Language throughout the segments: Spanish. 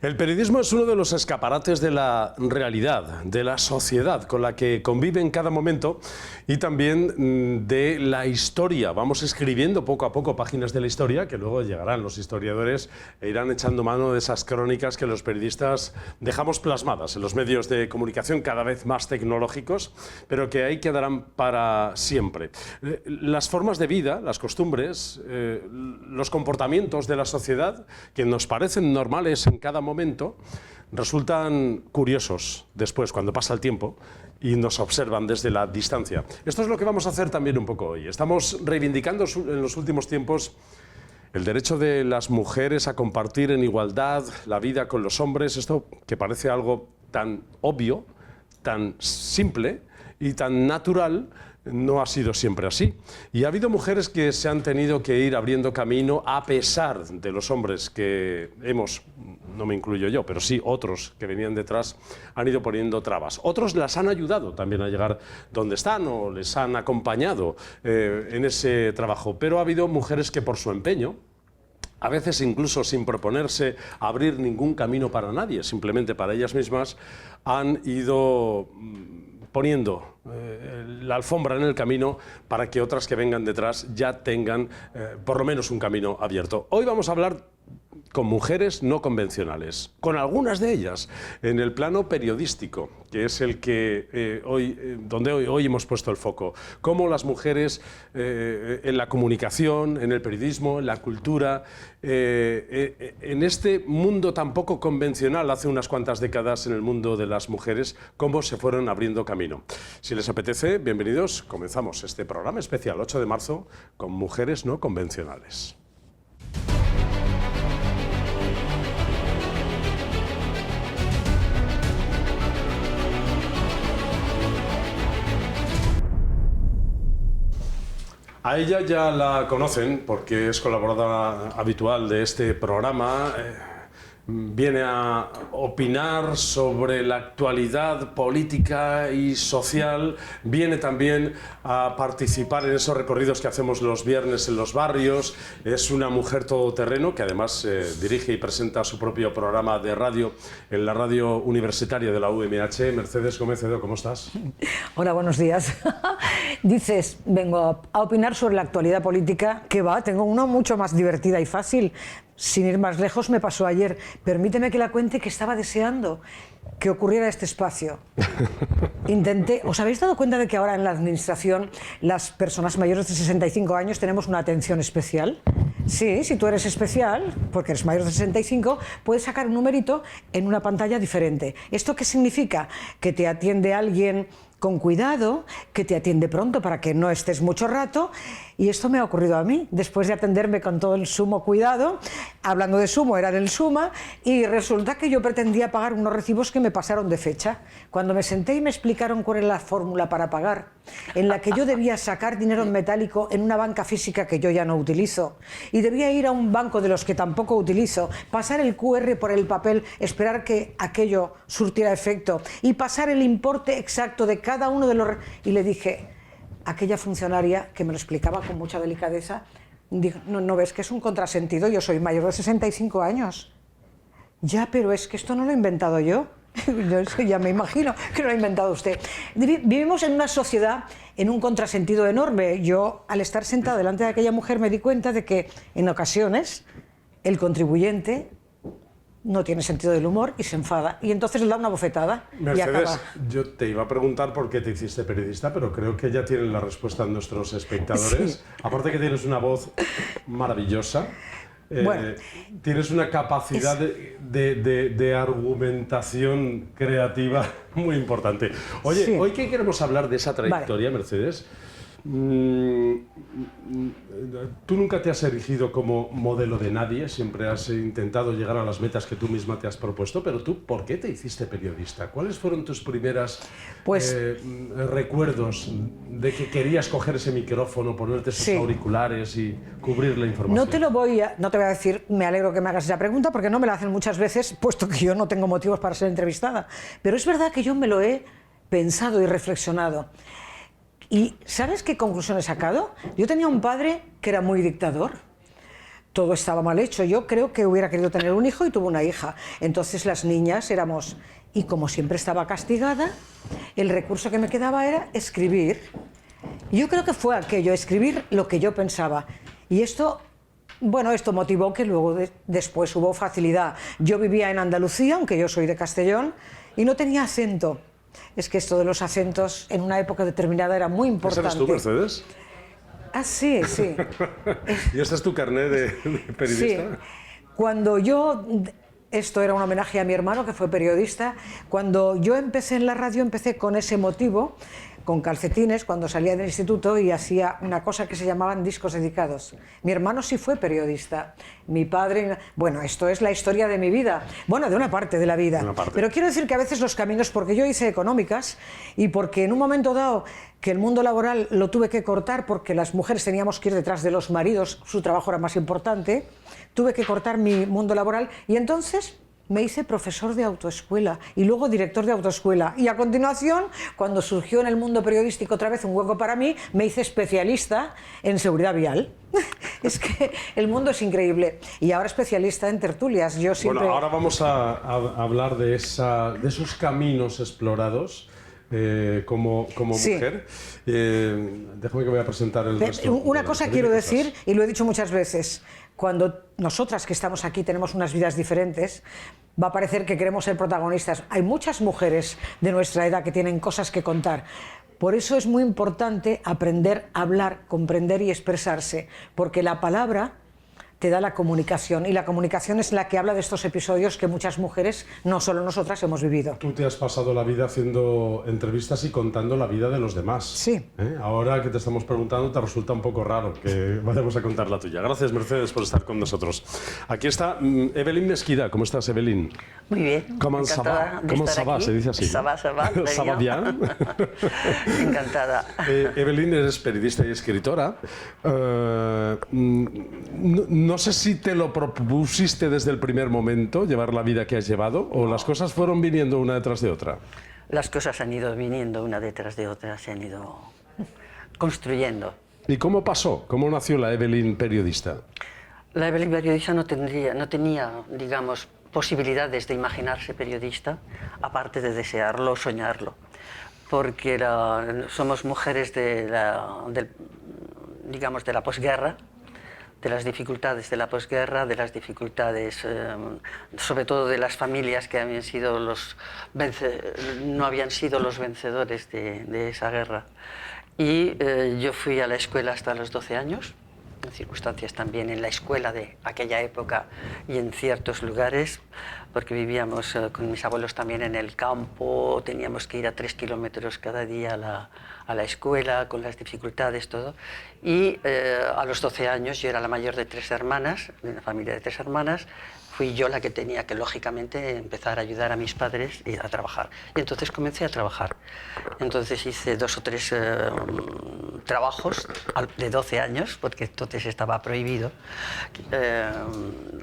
El periodismo es uno de los escaparates de la realidad, de la sociedad con la que convive en cada momento y también de la historia. Vamos escribiendo poco a poco páginas de la historia que luego llegarán los historiadores e irán echando mano de esas crónicas que los periodistas dejamos plasmadas en los medios de comunicación cada vez más tecnológicos, pero que ahí quedarán para siempre. Las formas de vida, las costumbres, los comportamientos de la sociedad que nos parecen normales en cada momento, resultan curiosos después, cuando pasa el tiempo y nos observan desde la distancia. Esto es lo que vamos a hacer también un poco hoy. Estamos reivindicando en los últimos tiempos el derecho de las mujeres a compartir en igualdad la vida con los hombres, esto que parece algo tan obvio, tan simple y tan natural, no ha sido siempre así. Y ha habido mujeres que se han tenido que ir abriendo camino a pesar de los hombres que no me incluyo yo, pero sí otros que venían detrás, han ido poniendo trabas. Otros las han ayudado también a llegar donde están o les han acompañado en ese trabajo. Pero ha habido mujeres que por su empeño, a veces incluso sin proponerse abrir ningún camino para nadie, simplemente para ellas mismas, han ido poniendo la alfombra en el camino para que otras que vengan detrás ya tengan por lo menos un camino abierto. Hoy vamos a hablar con mujeres no convencionales, con algunas de ellas en el plano periodístico, que es el que donde hoy hemos puesto el foco. Cómo las mujeres en la comunicación, en el periodismo, en la cultura, en este mundo tan poco convencional, hace unas cuantas décadas en el mundo de las mujeres, cómo se fueron abriendo camino. Si les apetece, bienvenidos. Comenzamos este programa especial 8 de marzo con mujeres no convencionales. A ella ya la conocen porque es colaboradora habitual de este programa. Viene a opinar sobre la actualidad política y social, viene también a participar en esos recorridos que hacemos los viernes en los barrios. Es una mujer todoterreno que además dirige y presenta su propio programa de radio en la radio universitaria de la UMH. Mercedes Gómez Edo, ¿cómo estás? Hola, buenos días. Dices, vengo a opinar sobre la actualidad política. ¿Qué va? Tengo una mucho más divertida y fácil. Sin ir más lejos, me pasó ayer. Permíteme que la cuente, que estaba deseando que ocurriera este espacio. ¿Os habéis dado cuenta de que ahora en la administración las personas mayores de 65 años tenemos una atención especial? Sí, si tú eres especial, porque eres mayor de 65, puedes sacar un numerito en una pantalla diferente. ¿Esto qué significa? Que te atiende alguien con cuidado, que te atiende pronto para que no estés mucho rato, y esto me ha ocurrido a mí, después de atenderme con todo el sumo cuidado. Hablando de sumo, era del Suma, y resulta que yo pretendía pagar unos recibos que me pasaron de fecha. Cuando me senté y me explicaron cuál era la fórmula para pagar, en la que yo debía sacar dinero en metálico en una banca física que yo ya no utilizo, y debía ir a un banco de los que tampoco utilizo, pasar el QR por el papel, esperar que aquello surtiera efecto, y pasar el importe exacto de cada uno de los... Y le dije, aquella funcionaria que me lo explicaba con mucha delicadeza, dijo, ¿no ves que es un contrasentido? Yo soy mayor de 65 años. Ya, pero es que esto no lo he inventado yo. Yo es que ya me imagino que lo ha inventado usted. Vivimos en una sociedad en un contrasentido enorme. Yo, al estar sentada delante de aquella mujer, me di cuenta de que en ocasiones el contribuyente no tiene sentido del humor y se enfada, y entonces le da una bofetada. Mercedes, y acaba. Yo te iba a preguntar por qué te hiciste periodista, pero creo que ya tienen la respuesta nuestros espectadores. Sí. Aparte que tienes una voz maravillosa, bueno, tienes una capacidad de argumentación creativa muy importante. Oye, sí. Hoy que queremos hablar de esa trayectoria, vale. Mercedes, tú nunca te has erigido como modelo de nadie, siempre has intentado llegar a las metas que tú misma te has propuesto, pero tú, ¿por qué te hiciste periodista? ¿Cuáles fueron tus primeras recuerdos de que querías coger ese micrófono, ponerte esos auriculares y cubrir la información? No te voy a decir, me alegro que me hagas esa pregunta, porque no me la hacen muchas veces, puesto que yo no tengo motivos para ser entrevistada, pero es verdad que yo me lo he pensado y reflexionado. ¿Y sabes qué conclusión he sacado? Yo tenía un padre que era muy dictador. todo estaba mal hecho. Yo creo que hubiera querido tener un hijo y tuve una hija. Entonces las niñas éramos... Y como siempre estaba castigada, el recurso que me quedaba era escribir. Yo creo que fue aquello, escribir lo que yo pensaba. Y esto, bueno, esto motivó que luego después hubo facilidad. Yo vivía en Andalucía, aunque yo soy de Castellón, y no tenía acento. Es que esto de los acentos en una época determinada era muy importante. ¿Esa eres tú, Mercedes? Ah, sí, sí. ¿Y este es tu carnet de periodista? Sí. Cuando yo... Esto era un homenaje a mi hermano, que fue periodista. Cuando yo empecé en la radio, empecé con ese motivo, con calcetines, cuando salía del instituto, y hacía una cosa que se llamaban discos dedicados. Mi hermano sí fue periodista. Mi padre... Bueno, esto es la historia de mi vida. Bueno, de una parte de la vida. Pero quiero decir que a veces los caminos, porque yo hice económicas, y porque en un momento dado que el mundo laboral lo tuve que cortar porque las mujeres teníamos que ir detrás de los maridos, su trabajo era más importante, tuve que cortar mi mundo laboral y entonces me hice profesor de autoescuela y luego director de autoescuela. Y a continuación, cuando surgió en el mundo periodístico otra vez un hueco para mí, me hice especialista en seguridad vial. Es que el mundo es increíble. Y ahora especialista en tertulias. Yo siempre... Bueno, ahora vamos a hablar de esos caminos explorados. Como sí. mujer. Déjame que voy a presentar el resto. Una cosa quiero decir, y lo he dicho muchas veces, cuando nosotras que estamos aquí tenemos unas vidas diferentes, va a parecer que queremos ser protagonistas. Hay muchas mujeres de nuestra edad que tienen cosas que contar. Por eso es muy importante aprender a hablar, comprender y expresarse, porque la palabra te da la comunicación, y la comunicación es la que habla de estos episodios que muchas mujeres, no solo nosotras, hemos vivido. Tú te has pasado la vida haciendo entrevistas y contando la vida de los demás. Sí. Ahora que te estamos preguntando, te resulta un poco raro que vayamos a contar la tuya. Gracias, Mercedes, por estar con nosotros. Aquí está Evelyn Mesquida. ¿Cómo estás, Evelyn? Muy bien. ¿Cómo ça va? ¿Cómo ça va? Se dice así. Ça va, ça va. ¿Ça va bien? Encantada. Evelyn, eres periodista y escritora. No sé si te lo propusiste desde el primer momento, llevar la vida que has llevado, o las cosas fueron viniendo una detrás de otra. Las cosas han ido viniendo una detrás de otra, se han ido construyendo. ¿Y cómo pasó? ¿Cómo nació la Evelyn periodista? La Evelyn periodista no tenía, digamos, posibilidades de imaginarse periodista, aparte de desearlo o soñarlo, porque somos mujeres digamos, de la posguerra, de las dificultades de la posguerra, de las dificultades, sobre todo de las familias que no habían sido los vencedores de esa guerra. Y yo fui a la escuela hasta los 12 años, en circunstancias también en la escuela de aquella época y en ciertos lugares, porque vivíamos con mis abuelos también en el campo, teníamos que ir a 3 kilómetros cada día a la escuela, con las dificultades, todo. Y a los 12 años, yo era la mayor de 3 hermanas, de una familia de 3 hermanas, fui yo la que tenía que, lógicamente, empezar a ayudar a mis padres a trabajar. Y entonces comencé a trabajar. Entonces hice 2 o 3 trabajos de 12 años, porque entonces estaba prohibido,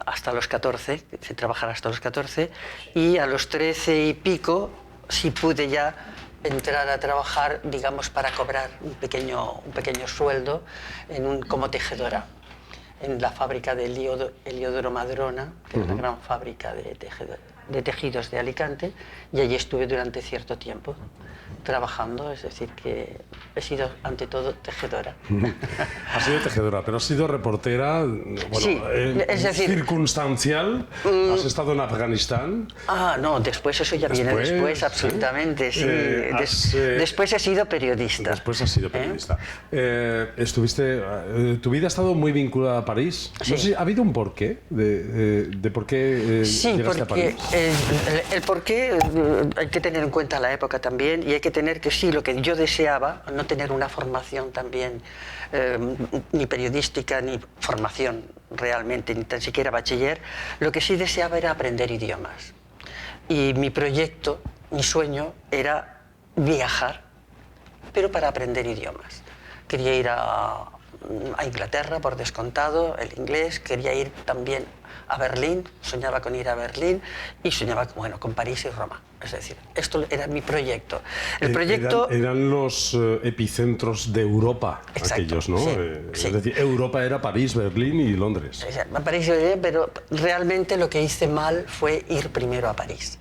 hasta los 14, hice trabajar hasta los 14, y a los 13 y pico sí pude ya entrar a trabajar, digamos, para cobrar un pequeño sueldo como tejedora en la fábrica de Heliodoro Madrona, que es una gran fábrica de tejidos de Alicante, y allí estuve durante cierto tiempo trabajando, es decir, que he sido ante todo tejedora. Has sido tejedora, pero has sido reportera, bueno, sí, es decir, circunstancial. ¿Has estado en Afganistán? Ah, no, después eso ya viene después, absolutamente, sí. Después he sido periodista. Después has sido periodista. Tu vida ha estado muy vinculada a París. Sí. No sé, ¿ha habido un porqué de por qué llegaste a París? El porqué hay que tener en cuenta la época también, y hay que tener que sí, lo que yo deseaba, no tener una formación también ni periodística ni formación realmente, ni tan siquiera bachiller, lo que sí deseaba era aprender idiomas. Y mi proyecto, mi sueño era viajar, pero para aprender idiomas. Quería ir a a Inglaterra, por descontado, el inglés, quería ir también a Berlín, soñaba con ir a Berlín y soñaba bueno, con París y Roma. Es decir, esto era mi proyecto. El proyecto... Eran los epicentros de Europa, exacto, aquellos, ¿no? Sí, es decir, Europa era París, Berlín y Londres. París y Berlín, pero realmente lo que hice mal fue ir primero a París.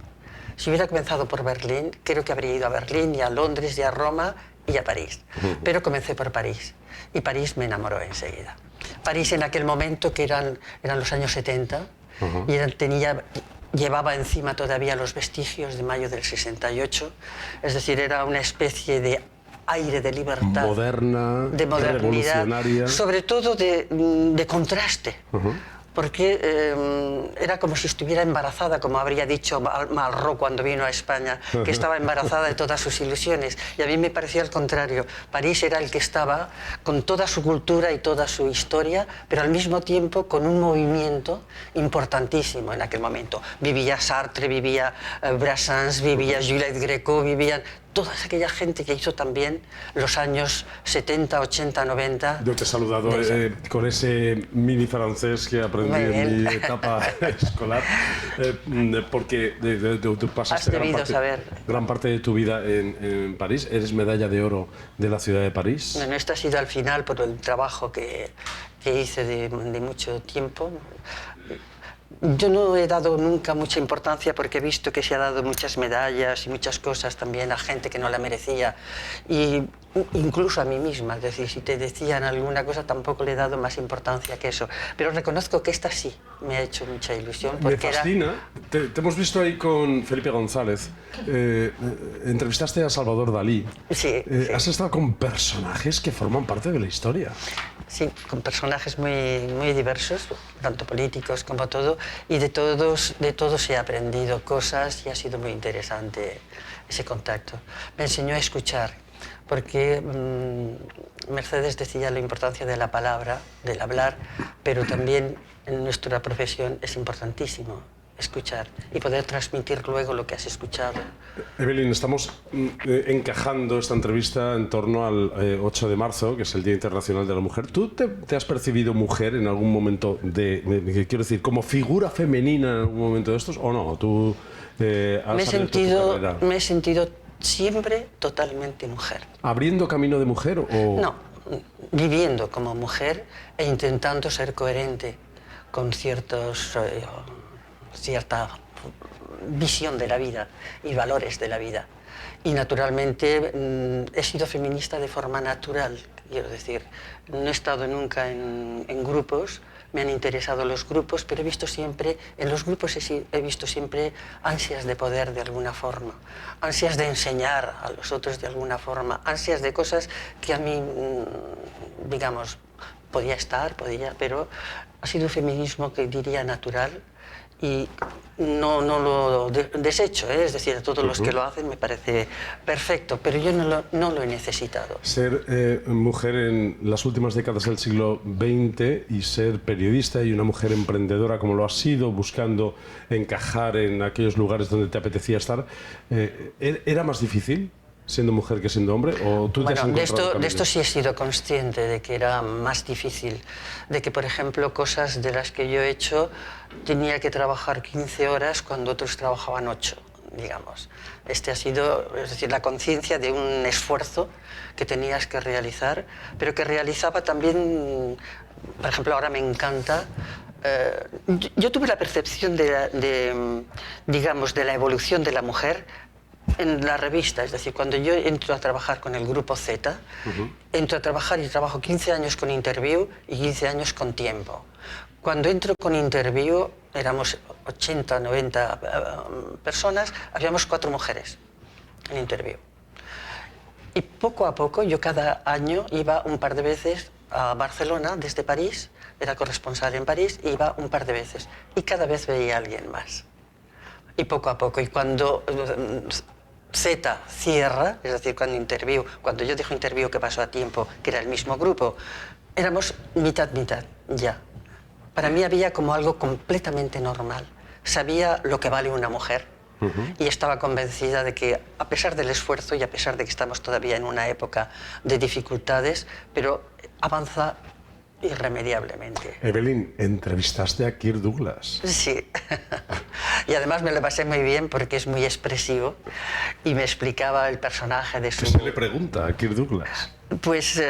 Si hubiera comenzado por Berlín, creo que habría ido a Berlín y a Londres y a Roma y a París. Pero comencé por París y París me enamoró enseguida. París en aquel momento, que eran los años 70, y llevaba encima todavía los vestigios de mayo del 68, es decir, era una especie de aire de libertad, moderna, de modernidad, revolucionaria, sobre todo de contraste. Porque era como si estuviera embarazada, como habría dicho Malraux cuando vino a España, que estaba embarazada de todas sus ilusiones. Y a mí me parecía al contrario. París era el que estaba con toda su cultura y toda su historia, pero al mismo tiempo con un movimiento importantísimo en aquel momento. Vivía Sartre, vivía Brassens, vivía Juliette Gréco, vivían toda aquella gente que hizo también los años 70, 80, 90. Yo te he saludado con ese mini francés que aprendí en mi etapa escolar, porque tú pasaste gran parte de tu vida en París. Eres medalla de oro de la ciudad de París. Bueno, esto ha sido al final por el trabajo que hice de mucho tiempo. Yo no he dado nunca mucha importancia porque he visto que se ha dado muchas medallas y muchas cosas también a gente que no la merecía, y incluso a mí misma. Es decir, si te decían alguna cosa tampoco le he dado más importancia que eso, pero reconozco que esta sí me ha hecho mucha ilusión porque me fascina. Te hemos visto ahí con Felipe González, entrevistaste a Salvador Dalí. Sí, sí. Has estado con personajes que forman parte de la historia. Sí, con personajes muy diversos, tanto políticos como todo, y de todos he aprendido cosas y ha sido muy interesante ese contacto. Me enseñó a escuchar, porque Mercedes decía la importancia de la palabra, del hablar, pero también en nuestra profesión es importantísimo escuchar y poder transmitir luego lo que has escuchado. Evelyn, estamos encajando esta entrevista en torno al 8 de marzo, que es el Día Internacional de la Mujer. ¿Tú te has percibido mujer en algún momento, quiero decir, como figura femenina en algún momento de estos, o no? ¿Tú me he sentido siempre totalmente mujer. ¿Abriendo camino de mujer o...? No, viviendo como mujer e intentando ser coherente con cierta visión de la vida y valores de la vida. Y naturalmente he sido feminista de forma natural, quiero decir, no he estado nunca en grupos, me han interesado los grupos, pero he visto siempre, en los grupos he visto siempre ansias de poder de alguna forma, ansias de enseñar a los otros de alguna forma, ansias de cosas que a mí, digamos, podía, pero ha sido un feminismo que diría natural, y no lo desecho, es decir, a todos los que lo hacen me parece perfecto, pero yo no lo he necesitado. Ser mujer en las últimas décadas del siglo XX y ser periodista y una mujer emprendedora como lo has sido, buscando encajar en aquellos lugares donde te apetecía estar, ¿era más difícil siendo mujer que siendo hombre? ¿O tú te has encontrado de esto sí he sido consciente, de que era más difícil, de que, por ejemplo, cosas de las que yo he hecho tenía que trabajar 15 horas cuando otros trabajaban 8, digamos. Este ha sido, es decir, la conciencia de un esfuerzo que tenías que realizar, pero que realizaba también, por ejemplo, ahora me encanta. Yo tuve la percepción digamos, de la evolución de la mujer en la revista, es decir, cuando yo entro a trabajar con el Grupo Z, entro a trabajar y trabajo 15 años con Interview y 15 años con Tiempo. Cuando entro con Interview, éramos 80, 90 personas, habíamos 4 mujeres en Interview. Y poco a poco, yo cada año iba un par de veces a Barcelona desde París, era corresponsal en París, iba un par de veces y cada vez veía a alguien más. Y poco a poco, y cuando Z cierra, es decir, cuando yo dejo Interview, que pasó a Tiempo, que era el mismo grupo, éramos mitad-mitad ya. Para mí había como algo completamente normal. Sabía lo que vale una mujer, Y estaba convencida de que, a pesar del esfuerzo y a pesar de que estamos todavía en una época de dificultades, pero avanza irremediablemente. Evelyn, entrevistaste a Kirk Douglas. Sí, y además me lo pasé muy bien porque es muy expresivo y me explicaba el personaje de su... ¿Qué se le pregunta a Kirk Douglas? Pues,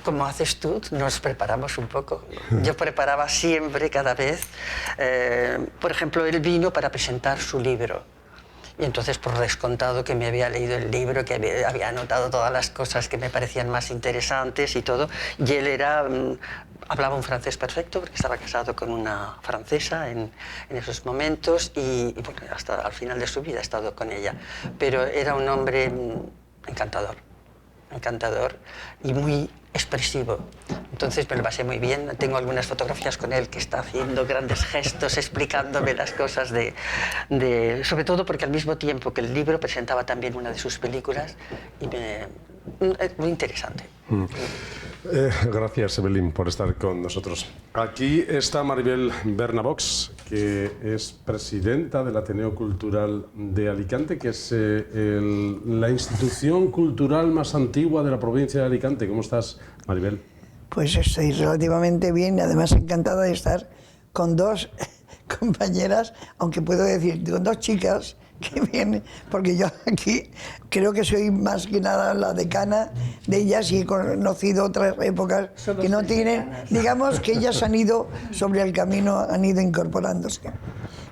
como haces tú, nos preparamos un poco. Yo preparaba siempre, cada vez. Por ejemplo, él vino para presentar su libro. Y entonces, por descontado, que me había leído el libro, que había anotado todas las cosas que me parecían más interesantes y todo. Y él era, hablaba un francés perfecto, porque estaba casado con una francesa en esos momentos. Y bueno, hasta al final de su vida he estado con ella. Pero era un hombre encantador. Encantador y muy expresivo. Entonces me lo pasé muy bien. Tengo algunas fotografías con él que está haciendo grandes gestos, explicándome las cosas sobre todo porque al mismo tiempo que el libro presentaba también una de sus películas y muy interesante. Gracias, Evelyn, por estar con nosotros. Aquí está Maribel Bernavox, que es presidenta del Ateneo Cultural de Alicante, que es la institución cultural más antigua de la provincia de Alicante. ¿Cómo estás, Maribel? Pues estoy relativamente bien y además encantada de estar con dos compañeras, aunque puedo decir con dos chicas que vienen, porque yo aquí creo que soy más que nada la decana de ellas y he conocido otras épocas que no tienen, digamos que ellas han ido sobre el camino, han ido incorporándose.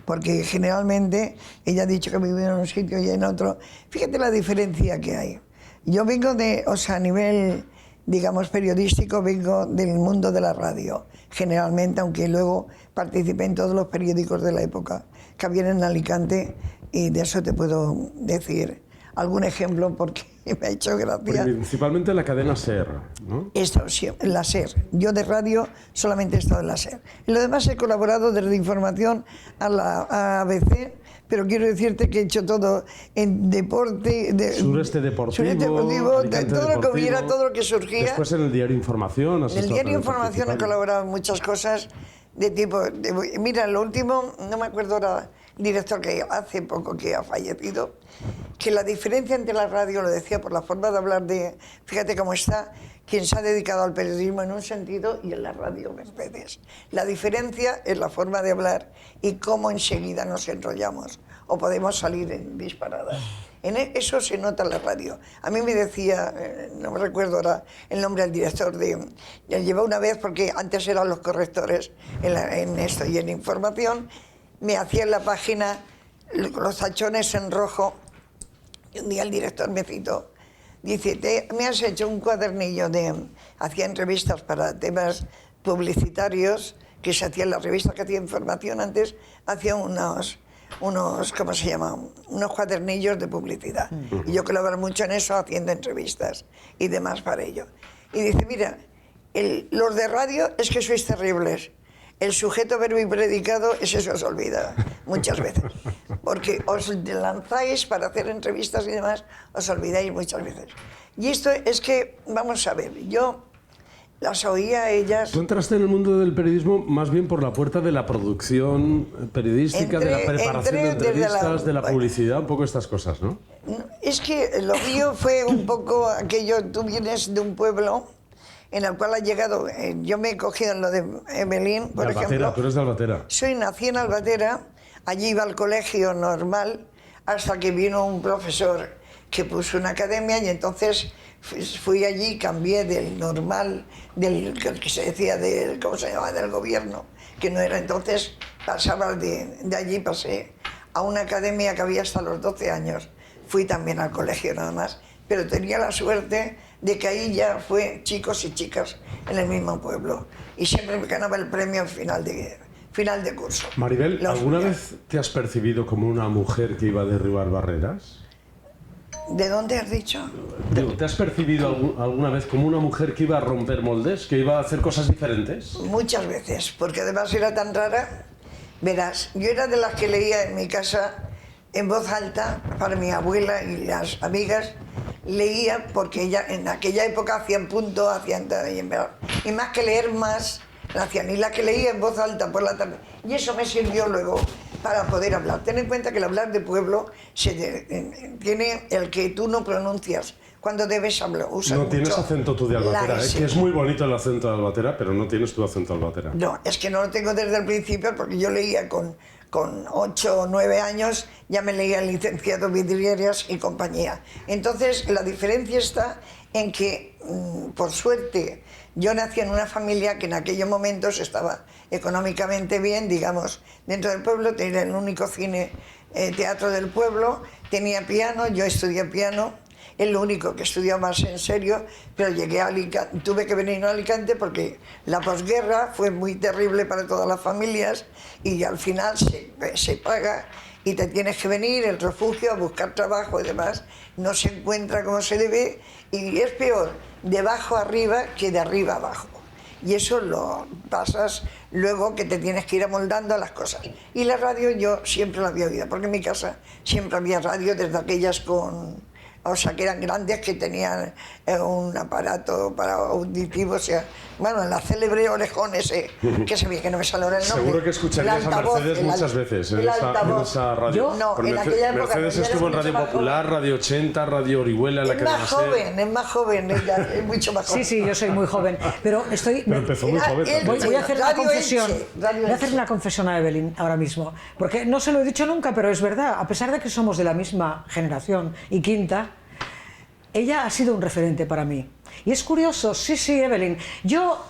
Porque generalmente ella ha dicho que vive en un sitio y en otro. Fíjate la diferencia que hay. Yo vengo a nivel, digamos, periodístico, vengo del mundo de la radio, generalmente, aunque luego participé en todos los periódicos de la época que había en Alicante, y de eso te puedo decir algún ejemplo porque me ha hecho gracia. Principalmente la cadena SER, ¿no? Esto, sí, la SER. Yo de radio solamente he estado en la SER. Y lo demás he colaborado desde información a ABC, pero quiero decirte que he hecho todo en deporte, Sureste Deportivo, de todo lo que hubiera, todo lo que surgía. Después en el Diario Información. En el Diario Información he colaborado en muchas cosas de tipo... mira, lo último, no me acuerdo ahora, el director que hace poco que ha fallecido, que la diferencia entre la radio, lo decía por la forma de hablar de... Fíjate cómo está, quien se ha dedicado al periodismo en un sentido y en la radio Mercedes. La diferencia es la forma de hablar y cómo enseguida nos enrollamos o podemos salir en disparadas. Eso se nota en la radio. A mí me decía, no me recuerdo ahora el nombre del director, llevó una vez, porque antes eran los correctores en esto y en información, me hacía en la página los tachones en rojo, y un día el director me citó. Dice, me has hecho un cuadernillo hacía entrevistas para temas publicitarios, que se hacía en la revista que hacía información antes, hacía unos, ¿cómo se llama? Unos cuadernillos de publicidad. Y yo colaboro mucho en eso, haciendo entrevistas y demás para ello. Y dice, mira, los de radio es que sois terribles. El sujeto, verbo y predicado, ese se os olvida muchas veces. Porque os lanzáis para hacer entrevistas y demás, os olvidáis muchas veces. Y esto es que, vamos a ver, yo las oía a ellas... Tú entraste en el mundo del periodismo más bien por la puerta de la producción periodística, de la preparación de entrevistas, de la publicidad, un poco estas cosas, ¿no? Es que lo mío fue un poco aquello, tú vienes de un pueblo en el cual ha llegado, yo me he cogido en lo de Evelyn, por ejemplo. Tú eres de Albatera. Nací en Albatera, allí iba al colegio normal, hasta que vino un profesor que puso una academia y entonces fui allí, cambié del normal, del que se decía, ¿cómo se llamaba?, del gobierno, que no era entonces, pasaba de allí, pasé a una academia que había hasta los 12 años. Fui también al colegio nada más, pero tenía la suerte de que ahí ya fue chicos y chicas en el mismo pueblo. Y siempre me ganaba el premio al final de curso. Maribel, ¿alguna vez te has percibido como una mujer que iba a derribar barreras? ¿De dónde has dicho? Digo, ¿te has percibido alguna vez como una mujer que iba a romper moldes, que iba a hacer cosas diferentes? Muchas veces, porque además era tan rara. Verás, yo era de las que leía en mi casa en voz alta para mi abuela y las amigas. Leía porque ella en aquella época hacían punto, hacían y más que leer más la hacían, y la que leía en voz alta por la tarde. Y eso me sirvió luego para poder hablar. Ten en cuenta que el hablar de pueblo tiene el que tú no pronuncias cuando debes hablar. No tienes acento tú de albatera, que es muy bonito el acento de albatera, pero no tienes tu acento de albatera. No, es que no lo tengo desde el principio porque yo leía con 8 o 9 años, ya me leía el licenciado Vidrieras y compañía. Entonces, la diferencia está en que, por suerte, yo nací en una familia que en aquellos momentos estaba económicamente bien, digamos, dentro del pueblo, tenía el único teatro del pueblo, tenía piano, yo estudié piano, es lo único que estudié más en serio, pero llegué a Alicante, tuve que venir a Alicante porque la posguerra fue muy terrible para todas las familias y al final se paga y te tienes que venir, el refugio, a buscar trabajo y demás, no se encuentra como se debe y es peor de abajo arriba que de arriba abajo. Y eso lo pasas luego que te tienes que ir amoldando a las cosas. Y la radio yo siempre la había oído, porque en mi casa siempre había radio desde aquellas o sea, que eran grandes, que tenían un aparato para auditivo, o sea, bueno, la célebre orejón ese, que se ve que no me sale ahora el nombre. Seguro que escucharías a Mercedes muchas veces en esa radio. No, en aquella época Mercedes estuvo en Radio Popular, Radio 80, Radio Orihuela, en la cadena SER. Es más joven, ella es mucho más joven. Sí, yo soy muy joven, pero empezó muy joven también. Voy a hacer una confesión. Voy a hacer una confesión a Evelyn ahora mismo, porque no se lo he dicho nunca, pero es verdad, a pesar de que somos de la misma generación y quinta, ella ha sido un referente para mí. Y es curioso, sí, Evelyn, yo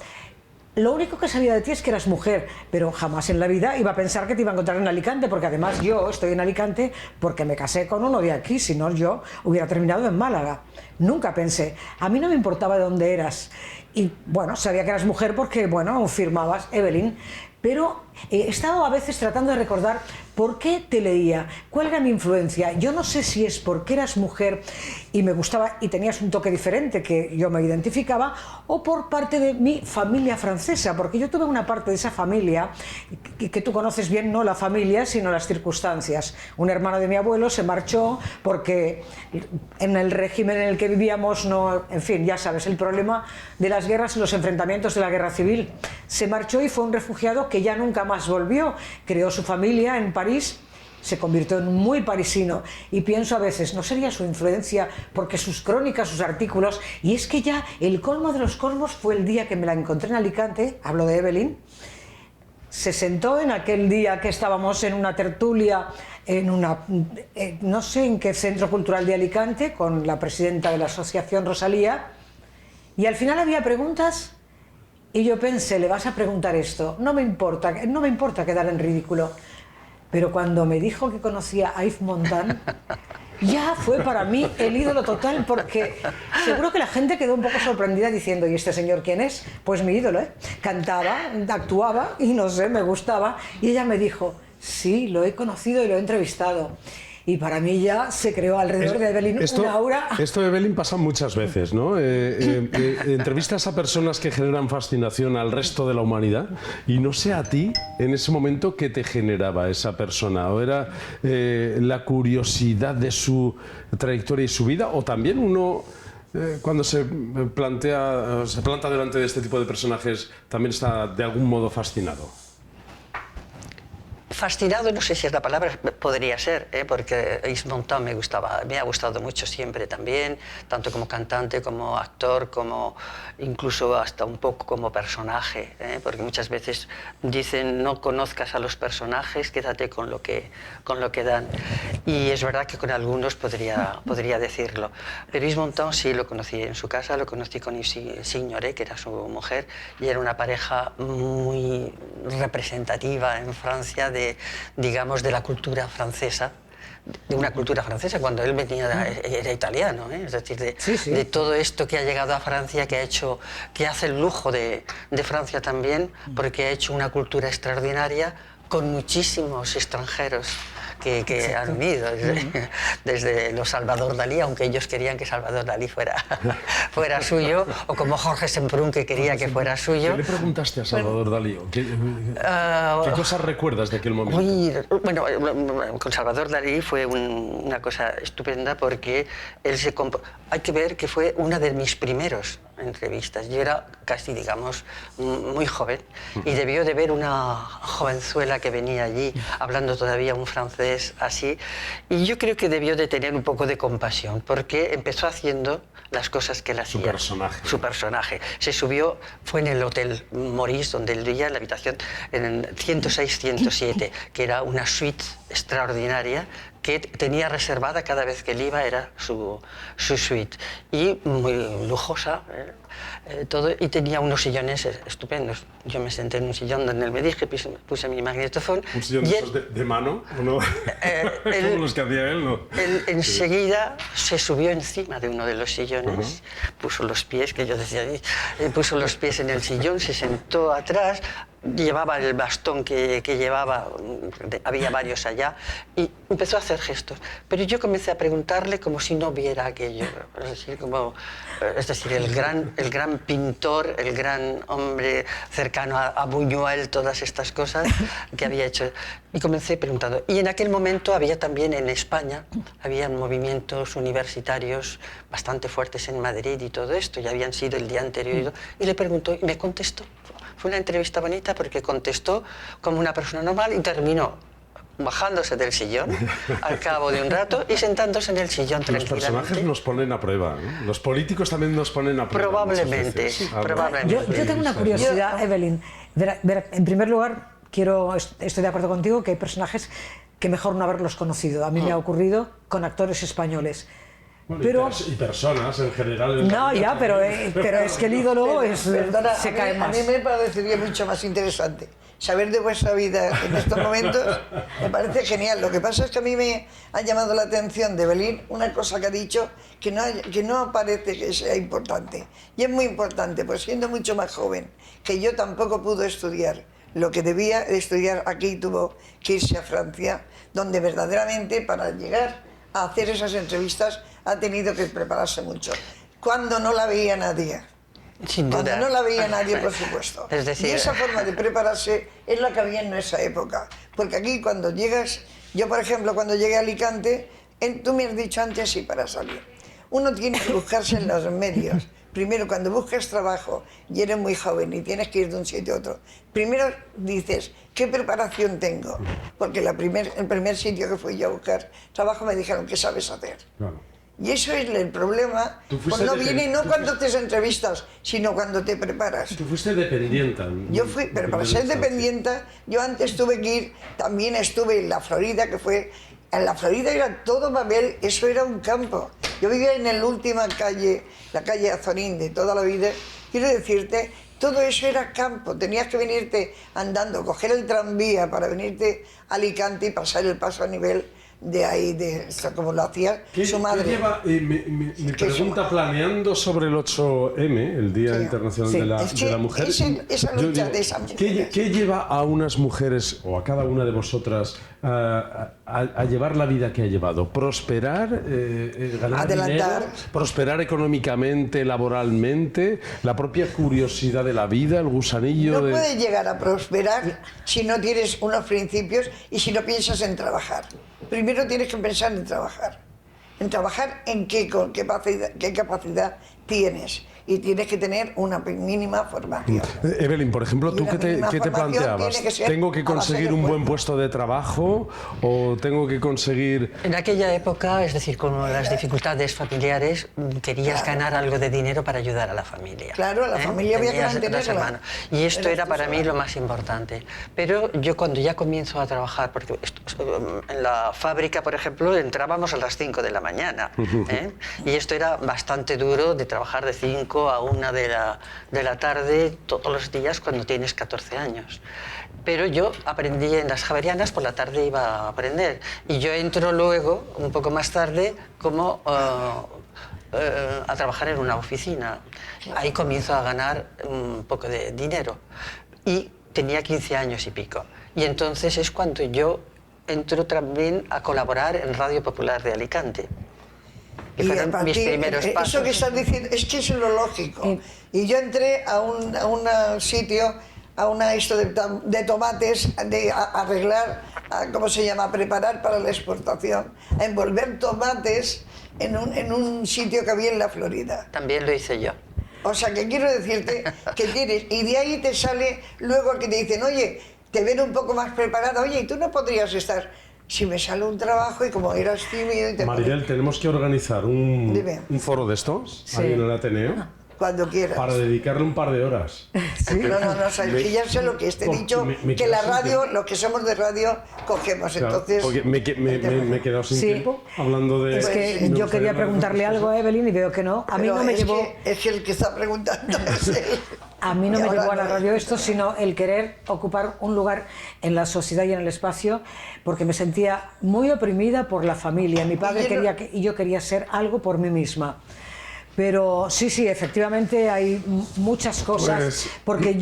lo único que sabía de ti es que eras mujer, pero jamás en la vida iba a pensar que te iba a encontrar en Alicante, porque además yo estoy en Alicante porque me casé con uno de aquí, si no yo hubiera terminado en Málaga. Nunca pensé, a mí no me importaba de dónde eras. Y bueno, sabía que eras mujer porque, bueno, firmabas Evelyn, pero he estado a veces tratando de recordar por qué te leía, cuál era mi influencia. Yo no sé si es porque eras mujer y me gustaba y tenías un toque diferente que yo me identificaba, o por parte de mi familia francesa, porque yo tuve una parte de esa familia que tú conoces bien, no la familia, sino las circunstancias. Un hermano de mi abuelo se marchó porque en el régimen en el que vivíamos, no, en fin, ya sabes, el problema de las guerras y los enfrentamientos de la guerra civil. Se marchó y fue un refugiado que ya nunca más volvió. Creó su familia en París, se convirtió en muy parisino, y pienso a veces, ¿no sería su influencia? Porque sus crónicas, sus artículos, y es que ya el colmo de los colmos fue el día que me la encontré en Alicante, hablo de Evelyn, se sentó en aquel día que estábamos en una tertulia, no sé en qué centro cultural de Alicante, con la presidenta de la asociación Rosalía, y al final había preguntas. Y yo pensé, le vas a preguntar esto, no me importa quedar en ridículo. Pero cuando me dijo que conocía a Yves Montand, ya fue para mí el ídolo total, porque seguro que la gente quedó un poco sorprendida diciendo, ¿y este señor quién es? Pues mi ídolo, ¿eh? Cantaba, actuaba y no sé, me gustaba. Y ella me dijo, sí, lo he conocido y lo he entrevistado. Y para mí ya se creó alrededor de Evelyn una aura. Esto de Evelyn pasa muchas veces, ¿no? Entrevistas a personas que generan fascinación al resto de la humanidad, y no sé a ti, en ese momento, ¿qué te generaba esa persona? ¿O era la curiosidad de su trayectoria y su vida? ¿O también uno, cuando se planta delante de este tipo de personajes, también está de algún modo fascinado? Fascinado, no sé si es la palabra, podría ser, porque Yves Montand me ha gustado mucho siempre también, tanto como cantante, como actor, como incluso hasta un poco como personaje, porque muchas veces dicen no conozcas a los personajes, quédate con lo que dan. Y es verdad que con algunos podría decirlo. Pero Yves Montand sí lo conocí en su casa, lo conocí con Yves Signoret, que era su mujer, y era una pareja muy representativa en Francia digamos, de la cultura francesa, de una cultura francesa, cuando él venía, era italiano, es decir, de todo esto que ha llegado a Francia, que hace el lujo de Francia también, porque ha hecho una cultura extraordinaria con muchísimos extranjeros que han venido, desde los Salvador Dalí, aunque ellos querían que Salvador Dalí fuera suyo, o como Jorge Semprún, que quería que fuera suyo. ¿Qué le preguntaste a Salvador Dalí? ¿Qué cosas recuerdas de aquel momento? Bueno, con Salvador Dalí fue una cosa estupenda, porque él hay que ver que fue uno de mis primeros entrevistas. Yo era casi, digamos, muy joven y debió de ver una jovenzuela que venía allí hablando todavía un francés así, y yo creo que debió de tener un poco de compasión porque empezó haciendo las cosas que él hacía. Su personaje. Su personaje. Se subió, fue en el Hotel Maurice, donde él vivía, en la habitación en 106-107, que era una suite extraordinaria que tenía reservada cada vez que él iba, era su suite. Y muy lujosa, todo, y tenía unos sillones estupendos. Yo me senté en un sillón donde él me dije, puse mi magnetofón. ¿Un sillón de mano? ¿O no? Como los que hacía él, ¿no? Él enseguida se subió encima de uno de los sillones, puso los pies, que yo decía, puso los pies en el sillón, se sentó atrás, llevaba el bastón que llevaba, había varios allá, y empezó a hacer gestos. Pero yo comencé a preguntarle como si no viera aquello, es decir, el gran pintor, el gran hombre cercano a Buñuel, todas estas cosas que había hecho. Y comencé preguntando. Y en aquel momento había también en España, habían movimientos universitarios bastante fuertes en Madrid y todo esto, ya habían sido el día anterior, y le preguntó y me contestó. Fue una entrevista bonita porque contestó como una persona normal y terminó bajándose del sillón al cabo de un rato y sentándose en el sillón tranquilamente. Los personajes nos ponen a prueba, ¿no? Los políticos también nos ponen a prueba. Probablemente, sí. probablemente. Yo tengo una curiosidad, Evelyn. En primer lugar, estoy de acuerdo contigo que hay personajes que mejor no haberlos conocido. A mí me ha ocurrido con actores españoles. Bueno, y personas en general. No, ya, pero es que el ídolo Perdona, se cae más. A mí me parecería mucho más interesante saber de vuestra vida en estos momentos. Me parece genial. Lo que pasa es que a mí me ha llamado la atención de Belín una cosa que ha dicho que no parece que sea importante. Y es muy importante, pues siendo mucho más joven, que yo tampoco pude estudiar lo que debía estudiar aquí, tuvo que irse a Francia, donde verdaderamente para llegar a hacer esas entrevistas ha tenido que prepararse mucho. Cuando no la veía nadie. Sin duda. Cuando no la veía nadie, por supuesto. Es decir, y esa forma de prepararse es la que había en esa época. Porque aquí cuando llegas, yo por ejemplo cuando llegué a Alicante, tú me has dicho antes y para salir. Uno tiene que buscarse en los medios. Primero, cuando buscas trabajo y eres muy joven y tienes que ir de un sitio a otro, primero dices, ¿qué preparación tengo? Porque el primer sitio que fui yo a buscar trabajo me dijeron, ¿qué sabes hacer? Claro. Y eso es el problema, pues no viene no cuando te entrevistas, sino cuando te preparas. Tú fuiste dependiente. Yo fui, pero para ser dependiente, yo antes tuve que ir, también estuve en la Florida, que fue, en la Florida era todo Babel, eso era un campo. Yo vivía en la última calle, la calle Azorín de toda la vida, quiero decirte, todo eso era campo, tenías que venirte andando, coger el tranvía para venirte a Alicante y pasar el paso a nivel de ahí, como lo hacía su madre. ¿Qué lleva, mi pregunta, planeando sobre el 8M, el Día Internacional de la Mujer, esa lucha de esa mujer. ¿Qué lleva a unas mujeres, o a cada una de vosotras, a llevar la vida que ha llevado? ¿Prosperar, ganar dinero, prosperar económicamente, laboralmente, la propia curiosidad de la vida, el gusanillo No puedes llegar a prosperar si no tienes unos principios y si no piensas en trabajar. Primero tienes que pensar en trabajar en qué capacidad tienes. Y tienes que tener una mínima formación. Evelyn, por ejemplo, ¿tú qué te planteabas? ¿Tengo que conseguir un buen puesto de trabajo o tengo que conseguir...? En aquella época, es decir, con las dificultades familiares, querías ganar algo de dinero para ayudar a la familia. Claro, a la familia había que mantenerla. Y esto era para mí lo más importante. Pero yo cuando ya comienzo a trabajar, porque en la fábrica, por ejemplo, entrábamos a las 5 de la mañana. Y esto era bastante duro, de trabajar de 5 a 1 de la tarde todos los días cuando tienes 14 años. Pero yo aprendí en las Javerianas, por la tarde iba a aprender. Y yo entro luego, un poco más tarde, como a trabajar en una oficina. Ahí comienzo a ganar un poco de dinero. Y tenía 15 años y pico. Y entonces es cuando yo entro también a colaborar en Radio Popular de Alicante. Que fueron mis primeros pasos. Eso que estás diciendo, es que eso es lo lógico. Y yo entré a un sitio, esto de tomates, a arreglar, ¿cómo se llama?, a preparar para la exportación, a envolver tomates en un sitio que había en la Florida. También lo hice yo. O sea, que quiero decirte que tienes, y de ahí te sale luego que te dicen, oye, te ven un poco más preparada, oye, ¿y tú no podrías estar? Si me sale un trabajo y como eras tímido y te Maribel, tenemos que organizar un foro de estos, ahí en el Ateneo. Cuando quieras. Para dedicarle un par de horas. ¿Sí? No, sabes que ya sé lo que te he dicho, que la radio, los que somos de radio, cogemos, claro, entonces... Porque me he quedado sin tiempo hablando de... Es que yo quería preguntarle algo a Evelyn y veo que no. A mí no me llevó... Es que el que está preguntando es él. A mí no me llevó a la radio esto, sino el querer ocupar un lugar en la sociedad y en el espacio, porque me sentía muy oprimida por la familia. Mi padre quería y yo quería ser algo por mí misma. Pero sí, efectivamente hay muchas cosas, porque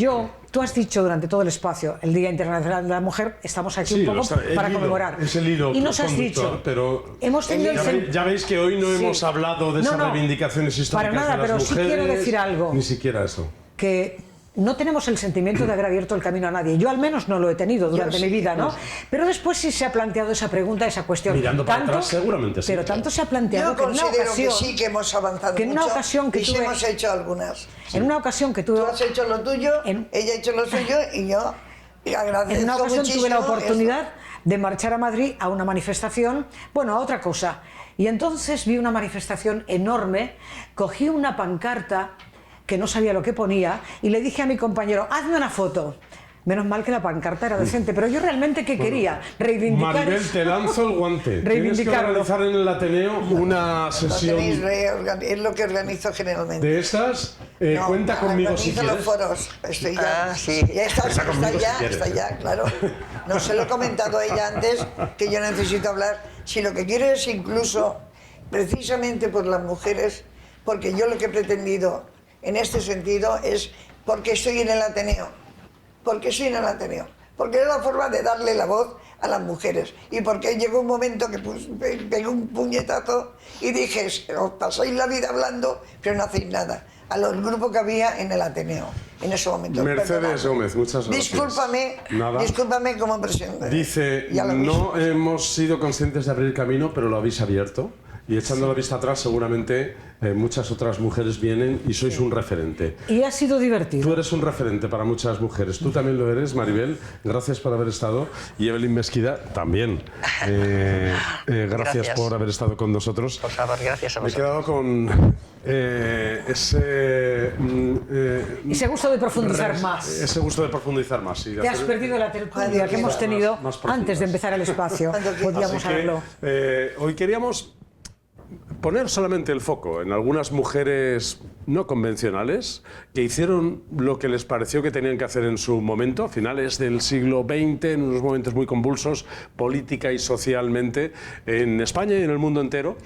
tú has dicho durante todo el espacio, el Día Internacional de la Mujer, estamos aquí un poco para conmemorar. Es el hilo y nos has dicho, pero hemos tenido ya veis que hoy no hemos hablado de esas reivindicaciones históricas para nada, de las pero mujeres, sí quiero decir algo. Ni siquiera eso. Que no tenemos el sentimiento de haber abierto el camino a nadie. Yo al menos no lo he tenido durante mi vida, ¿no? Pero después sí se ha planteado esa pregunta, esa cuestión. Mirando para atrás, seguramente sí. Pero tanto se ha planteado que en una ocasión... que sí que hemos avanzado mucho, una ocasión que y tuve, hemos hecho algunas. En una ocasión que tuve... Tú has hecho lo tuyo, ella ha hecho lo suyo y yo agradezco. En una ocasión tuve la oportunidad esto. de marchar a Madrid a una manifestación, bueno, a otra cosa. Y entonces vi una manifestación enorme, cogí una pancarta que no sabía lo que ponía, y le dije a mi compañero, hazme una foto. Menos mal que la pancarta era decente, pero yo realmente ¿qué quería? Reivindicar... Maribel, te lanzo el guante. Tienes que organizar en el Ateneo una sesión... Es lo que organizo generalmente. De estas, cuenta conmigo si quieres. Los foros, estoy ya... Ya está ya, claro. No se lo he comentado a ella antes, que yo necesito hablar. Si lo que quiero es incluso, precisamente por las mujeres, porque yo lo que he pretendido en este sentido es porque estoy en el Ateneo. Porque estoy en el Ateneo. Porque es la forma de darle la voz a las mujeres. Y porque llegó un momento que pegué un puñetazo y dije, os pasáis la vida hablando, pero no hacéis nada. A los grupos que había en el Ateneo en ese momento. Mercedes Gómez, muchas gracias. Discúlpame como presidente. Dice, no hemos sido conscientes de abrir camino, pero lo habéis abierto. Y echando la vista atrás, seguramente muchas otras mujeres vienen y sois un referente. Y ha sido divertido. Tú eres un referente para muchas mujeres. Tú también lo eres, Maribel. Gracias por haber estado. Y Evelyn Mesquida también. Gracias por haber estado con nosotros. Por favor, gracias a vosotros. Me he quedado con ese gusto de profundizar más. Ese gusto de profundizar más. Sí, te has perdido la tertulia que hemos tenido más antes de empezar el espacio. Podíamos haberlo. Hoy queríamos poner solamente el foco en algunas mujeres no convencionales que hicieron lo que les pareció que tenían que hacer en su momento, a finales del siglo XX, en unos momentos muy convulsos, política y socialmente, en España y en el mundo entero,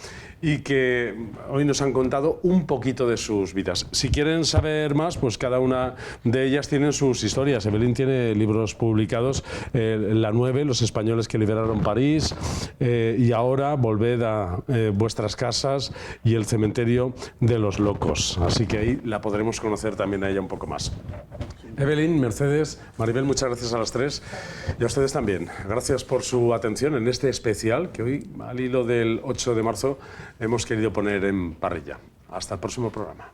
y que hoy nos han contado un poquito de sus vidas. Si quieren saber más, pues cada una de ellas tiene sus historias. Evelyn tiene libros publicados, La 9, Los españoles que liberaron París, y ahora Volved a vuestras casas y El cementerio de los locos. Así que ahí la podremos conocer también a ella un poco más. Evelyn, Mercedes, Maribel, muchas gracias a las tres y a ustedes también. Gracias por su atención en este especial que hoy, al hilo del 8 de marzo, hemos querido poner en parrilla. Hasta el próximo programa.